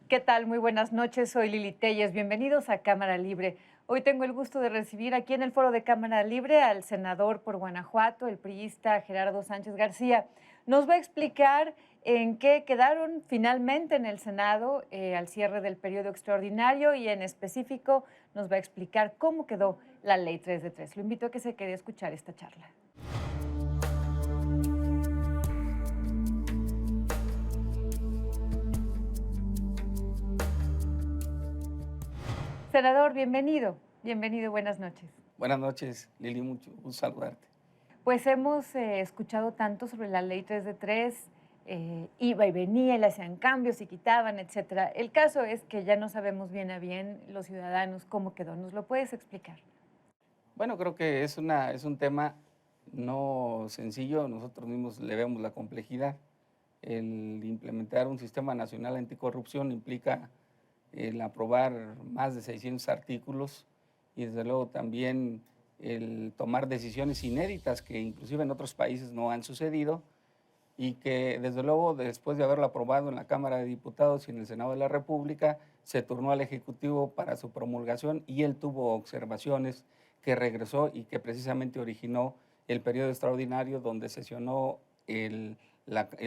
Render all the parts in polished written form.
¿Qué tal? Muy buenas noches, soy Lili Telles. Bienvenidos a Cámara Libre. Hoy tengo el gusto de recibir aquí en el foro de Cámara Libre al senador por Guanajuato, el priista Gerardo Sánchez García. Nos va a explicar en qué quedaron finalmente en el Senado al cierre del periodo extraordinario y en específico nos va a explicar cómo quedó la Ley 3 de 3. Lo invito a que se quede a escuchar esta charla. Senador, bienvenido. Bienvenido, buenas noches. Buenas noches, Lili, mucho gusto saludarte. Pues hemos escuchado tanto sobre la ley 3 de 3, iba y venía y le hacían cambios y quitaban, etcétera. El caso es que ya no sabemos bien a bien los ciudadanos cómo quedó. ¿Nos lo puedes explicar? Bueno, creo que es un tema no sencillo, nosotros mismos le vemos la complejidad. El implementar un sistema nacional anticorrupción implica el aprobar más de 600 artículos y desde luego también el tomar decisiones inéditas que inclusive en otros países no han sucedido y que desde luego después de haberlo aprobado en la Cámara de Diputados y en el Senado de la República, se turnó al Ejecutivo para su promulgación y él tuvo observaciones que regresó y que precisamente originó el periodo extraordinario donde sesionó el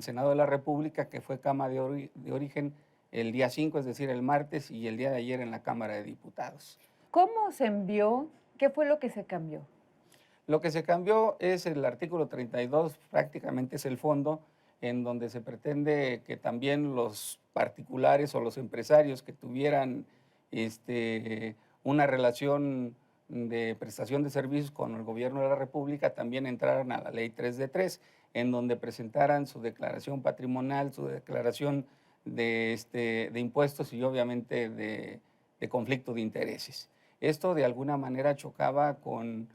Senado de la República, que fue Cámara de Origen el día 5, es decir, el martes, y el día de ayer en la Cámara de Diputados. ¿Cómo se envió? ¿Qué fue lo que se cambió? Lo que se cambió es el artículo 32, prácticamente es el fondo, en donde se pretende que también los particulares o los empresarios que tuvieran una relación de prestación de servicios con el gobierno de la República también entraran a la ley 3 de 3, en donde presentaran su declaración patrimonial, su declaración de impuestos y obviamente de conflicto de intereses. Esto de alguna manera chocaba con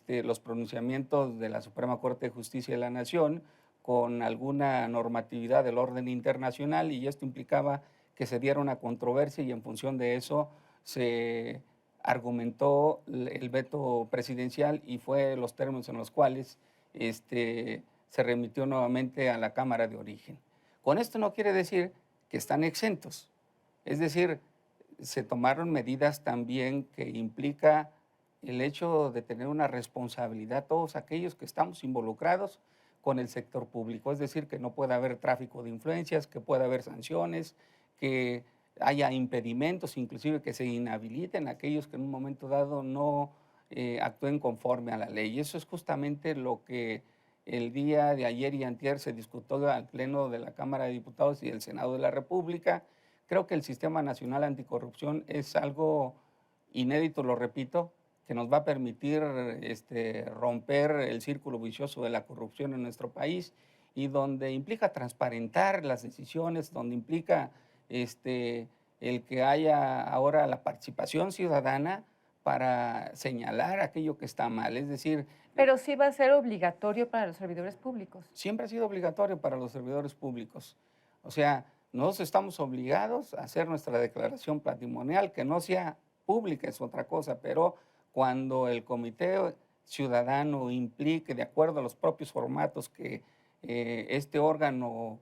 los pronunciamientos de la Suprema Corte de Justicia de la Nación, con alguna normatividad del orden internacional, y esto implicaba que se diera una controversia y en función de eso se argumentó el veto presidencial y fue los términos en los cuales se remitió nuevamente a la Cámara de Origen. Con esto no quiere decir que están exentos, es decir, se tomaron medidas también que implica el hecho de tener una responsabilidad todos aquellos que estamos involucrados con el sector público, es decir, que no pueda haber tráfico de influencias, que pueda haber sanciones, que haya impedimentos, inclusive que se inhabiliten aquellos que en un momento dado no actúen conforme a la ley. Y eso es justamente lo que el día de ayer y antier se discutió al Pleno de la Cámara de Diputados y del Senado de la República. Creo que el Sistema Nacional Anticorrupción es algo inédito, lo repito, que nos va a permitir romper el círculo vicioso de la corrupción en nuestro país y donde implica transparentar las decisiones, donde implica el que haya ahora la participación ciudadana para señalar aquello que está mal. Es decir, Pero sí va a ser obligatorio para los servidores públicos. siempre ha sido obligatorio para los servidores públicos. O sea, nosotros estamos obligados a hacer nuestra declaración patrimonial, que no sea pública, es otra cosa, pero cuando el comité ciudadano implique, de acuerdo a los propios formatos que este órgano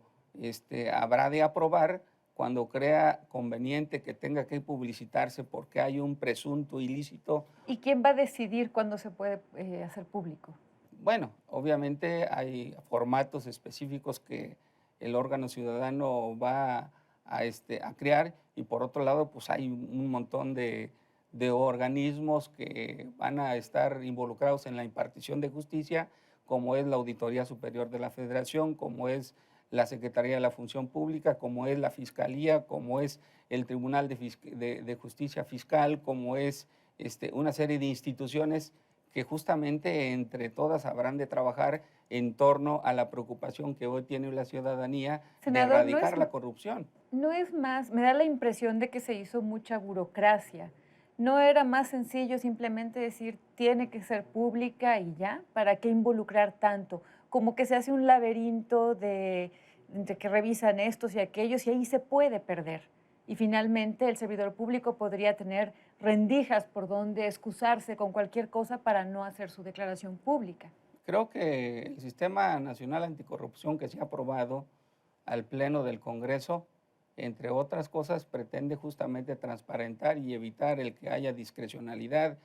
habrá de aprobar, cuando crea conveniente que tenga que publicitarse porque hay un presunto ilícito. ¿Y quién va a decidir cuándo se puede hacer público? Bueno, obviamente hay formatos específicos que el órgano ciudadano va a crear y por otro lado, pues hay un montón de organismos que van a estar involucrados en la impartición de justicia, como es la Auditoría Superior de la Federación, como es la Secretaría de la Función Pública, como es la Fiscalía, como es el Tribunal de Justicia Fiscal, como es una serie de instituciones que justamente entre todas habrán de trabajar en torno a la preocupación que hoy tiene la ciudadanía de Senador, erradicar la corrupción. no es más, me da la impresión de que se hizo mucha burocracia. ¿No era más sencillo simplemente decir tiene que ser pública y ya? ¿Para qué involucrar tanto? Como que se hace un laberinto entre que revisan estos y aquellos, y ahí se puede perder. Y finalmente el servidor público podría tener rendijas por donde excusarse con cualquier cosa para no hacer su declaración pública. Creo que el Sistema Nacional Anticorrupción que se ha aprobado al Pleno del Congreso, entre otras cosas, pretende justamente transparentar y evitar el que haya discrecionalidad.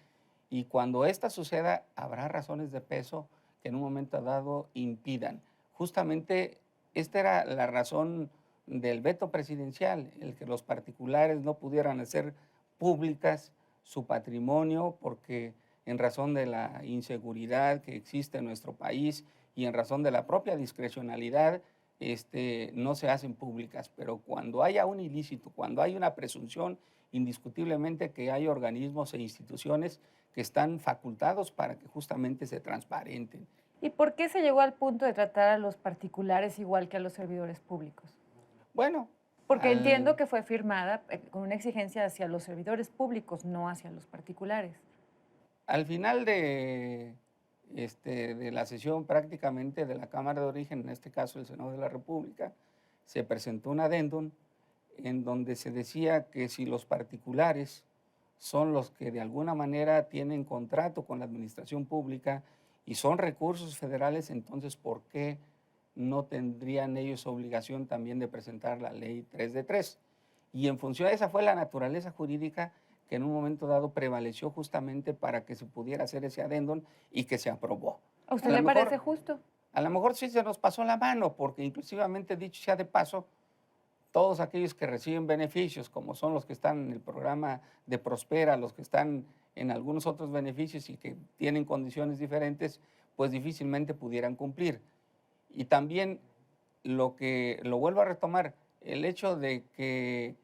Y cuando esta suceda, habrá razones de peso que en un momento dado impidan. Justamente esta era la razón del veto presidencial, el que los particulares no pudieran hacer públicas su patrimonio porque en razón de la inseguridad que existe en nuestro país y en razón de la propia discrecionalidad, no se hacen públicas. Pero cuando haya un ilícito, cuando hay una presunción, indiscutiblemente que hay organismos e instituciones que están facultados para que justamente se transparenten. ¿Y por qué se llegó al punto de tratar a los particulares igual que a los servidores públicos? Bueno, Porque entiendo al, que fue firmada con una exigencia hacia los servidores públicos, no hacia los particulares. al final de la sesión prácticamente de la Cámara de Origen, en este caso el Senado de la República, se presentó un adendum en donde se decía que si los particulares son los que de alguna manera tienen contrato con la administración pública y son recursos federales, entonces ¿por qué no tendrían ellos obligación también de presentar la ley 3 de 3? Y en función de esa fue la naturaleza jurídica que en un momento dado prevaleció justamente para que se pudiera hacer ese adendum y que se aprobó. ¿A A usted lo le parece mejor, justo? a lo mejor sí se nos pasó la mano, porque inclusivamente dicho sea de paso, todos aquellos que reciben beneficios, como son los que están en el programa de Prospera, los que están en algunos otros beneficios y que tienen condiciones diferentes, pues difícilmente pudieran cumplir. Y también lo vuelvo a retomar, el hecho de que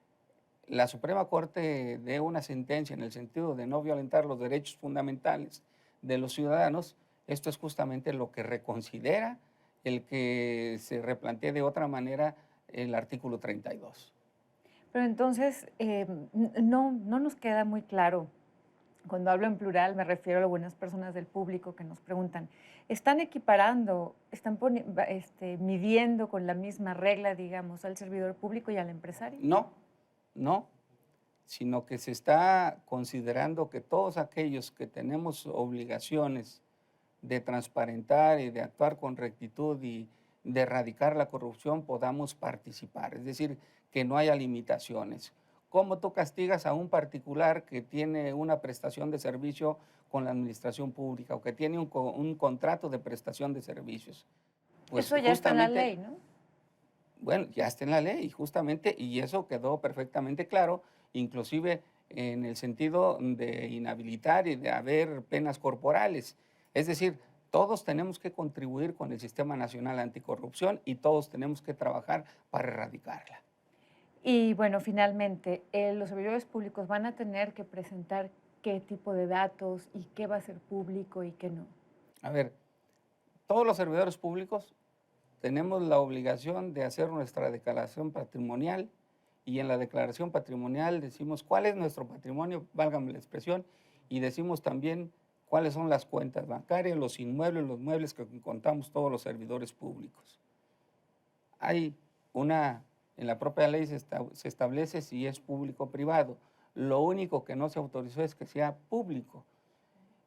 la Suprema Corte dé una sentencia en el sentido de no violentar los derechos fundamentales de los ciudadanos, esto es justamente lo que reconsidera el que se replantee de otra manera el artículo 32. Pero entonces no nos queda muy claro. Cuando hablo en plural me refiero a algunas personas del público que nos preguntan, ¿están equiparando, están midiendo con la misma regla, digamos, al servidor público y al empresario? No, no, sino que se está considerando que todos aquellos que tenemos obligaciones de transparentar y de actuar con rectitud y de erradicar la corrupción podamos participar, es decir, que no haya limitaciones. ¿Cómo tú castigas a un particular que tiene una prestación de servicio con la administración pública o que tiene un contrato de prestación de servicios? Pues Eso ya está en la justamente, ley, ¿no? bueno, ya está en la ley, justamente, y eso quedó perfectamente claro, inclusive en el sentido de inhabilitar y de haber penas corporales. Es decir, todos tenemos que contribuir con el Sistema Nacional Anticorrupción y todos tenemos que trabajar para erradicarla. Y bueno, finalmente, los servidores públicos van a tener que presentar qué tipo de datos y qué va a ser público y qué no. A ver, todos los servidores públicos tenemos la obligación de hacer nuestra declaración patrimonial y en la declaración patrimonial decimos cuál es nuestro patrimonio, válgame la expresión, y decimos también cuáles son las cuentas bancarias, los inmuebles, los muebles que contamos todos los servidores públicos. Hay en la propia ley se establece si es público o privado. Lo único que no se autorizó es que sea público,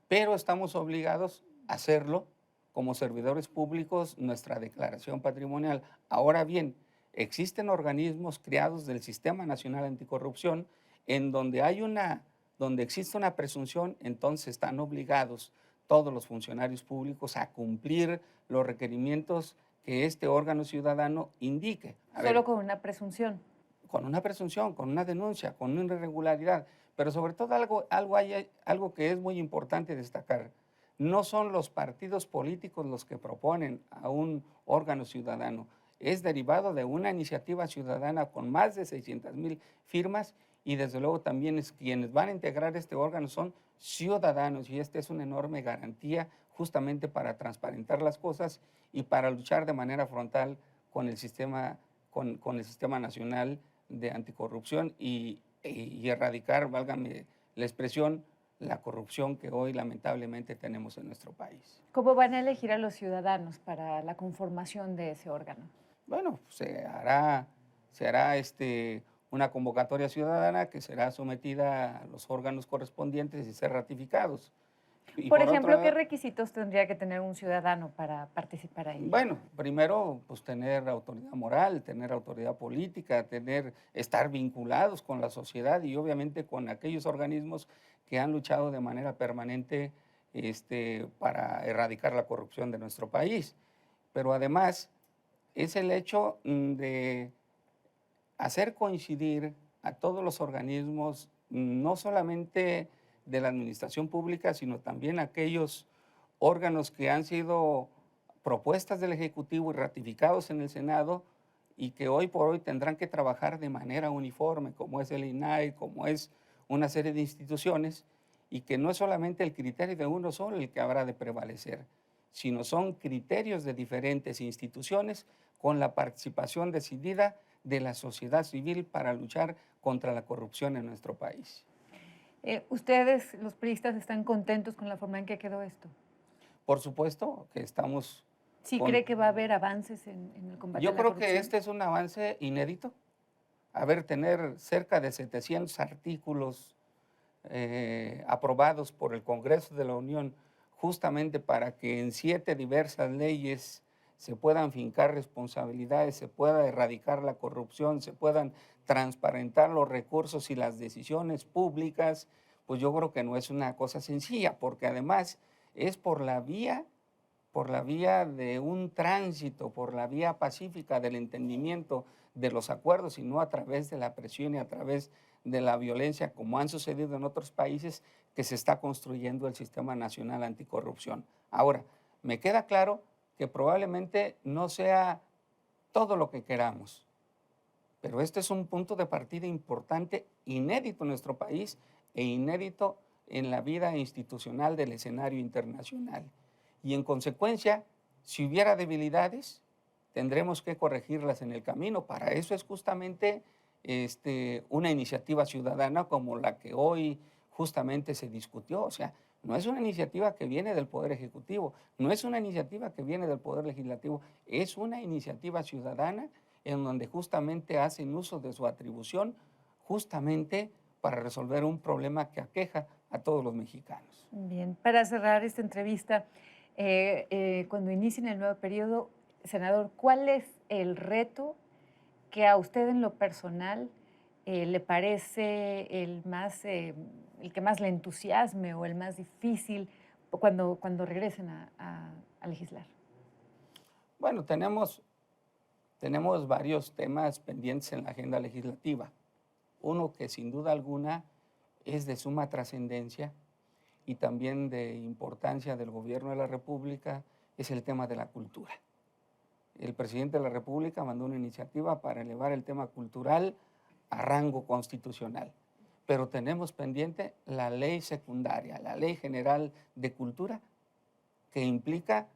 pero estamos obligados a hacerlo como servidores públicos nuestra declaración patrimonial. Ahora bien, existen organismos creados del Sistema Nacional Anticorrupción en donde existe una presunción, entonces están obligados todos los funcionarios públicos a cumplir los requerimientos que este órgano ciudadano indique. Solo con una presunción. Con una presunción, con una denuncia, con una irregularidad, pero sobre todo algo que es muy importante destacar. No son los partidos políticos los que proponen a un órgano ciudadano, es derivado de una iniciativa ciudadana con más de 600,000 firmas y desde luego también quienes van a integrar este órgano son ciudadanos y esta es una enorme garantía justamente para transparentar las cosas y para luchar de manera frontal con el sistema, con el sistema nacional de anticorrupción y erradicar, válgame la expresión, la corrupción que hoy lamentablemente tenemos en nuestro país. ¿Cómo van a elegir a los ciudadanos para la conformación de ese órgano? Bueno, se hará una convocatoria ciudadana que será sometida a los órganos correspondientes y ser ratificados. Y Por por otro ejemplo, ¿qué lado, requisitos tendría que tener un ciudadano para participar ahí? bueno, primero, pues tener autoridad moral, tener autoridad política, estar vinculados con la sociedad y obviamente con aquellos organismos que han luchado de manera permanente para erradicar la corrupción de nuestro país. Pero además es el hecho de hacer coincidir a todos los organismos, no solamente de la administración pública, sino también aquellos órganos que han sido propuestas del Ejecutivo y ratificados en el Senado y que hoy por hoy tendrán que trabajar de manera uniforme, como es el INAI, como es una serie de instituciones, y que no es solamente el criterio de uno solo el que habrá de prevalecer, sino son criterios de diferentes instituciones con la participación decidida de la sociedad civil para luchar contra la corrupción en nuestro país. ¿Ustedes, los priistas, están contentos con la forma en que quedó esto? Por supuesto que estamos ¿Sí con... cree que va a haber avances en el combate a Yo la creo que corrupción? este es un avance inédito. Tener cerca de 700 artículos aprobados por el Congreso de la Unión justamente para que en 7 diversas leyes se puedan fincar responsabilidades, se pueda erradicar la corrupción, se puedan transparentar los recursos y las decisiones públicas, pues yo creo que no es una cosa sencilla, porque además es por la vía de un tránsito, por la vía pacífica del entendimiento de los acuerdos y no a través de la presión y a través de la violencia, como han sucedido en otros países, que se está construyendo el Sistema Nacional Anticorrupción. Ahora, me queda claro que probablemente no sea todo lo que queramos, pero este es un punto de partida importante, inédito en nuestro país e inédito en la vida institucional del escenario internacional. Y en consecuencia, si hubiera debilidades, tendremos que corregirlas en el camino. Para eso es justamente una iniciativa ciudadana como la que hoy justamente se discutió. O sea, no es una iniciativa que viene del Poder Ejecutivo, no es una iniciativa que viene del Poder Legislativo, es una iniciativa ciudadana en donde justamente hacen uso de su atribución justamente para resolver un problema que aqueja a todos los mexicanos. Bien, para cerrar esta entrevista, cuando inicien el nuevo periodo, senador, ¿cuál es el reto que a usted en lo personal le parece el que más le entusiasme o el más difícil cuando regresen a legislar? Bueno, tenemos varios temas pendientes en la agenda legislativa. Uno que sin duda alguna es de suma trascendencia y también de importancia del gobierno de la República es el tema de la cultura. El presidente de la República mandó una iniciativa para elevar el tema cultural a rango constitucional, pero tenemos pendiente la ley secundaria, la Ley General de Cultura, que implica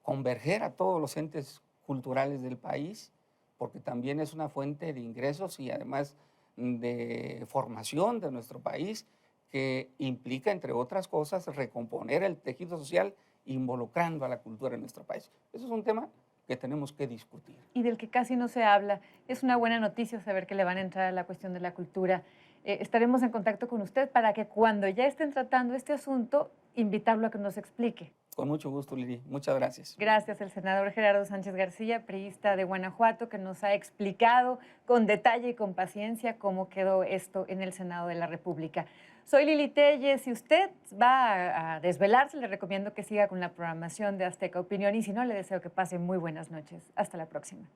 converger a todos los entes culturales del país, porque también es una fuente de ingresos y además de formación de nuestro país, que implica, entre otras cosas, recomponer el tejido social involucrando a la cultura en nuestro país. Eso es un tema que tenemos que discutir. Y del que casi no se habla. Es una buena noticia saber que le van a entrar a la cuestión de la cultura. Estaremos en contacto con usted para que cuando ya estén tratando este asunto, invitarlo a que nos explique. Con mucho gusto, Lili. Muchas gracias. Gracias, el senador Gerardo Sánchez García, priista de Guanajuato, que nos ha explicado con detalle y con paciencia cómo quedó esto en el Senado de la República. Soy Lili Telles. Si usted va a desvelarse, le recomiendo que siga con la programación de Azteca Opinión y si no, le deseo que pase muy buenas noches. Hasta la próxima.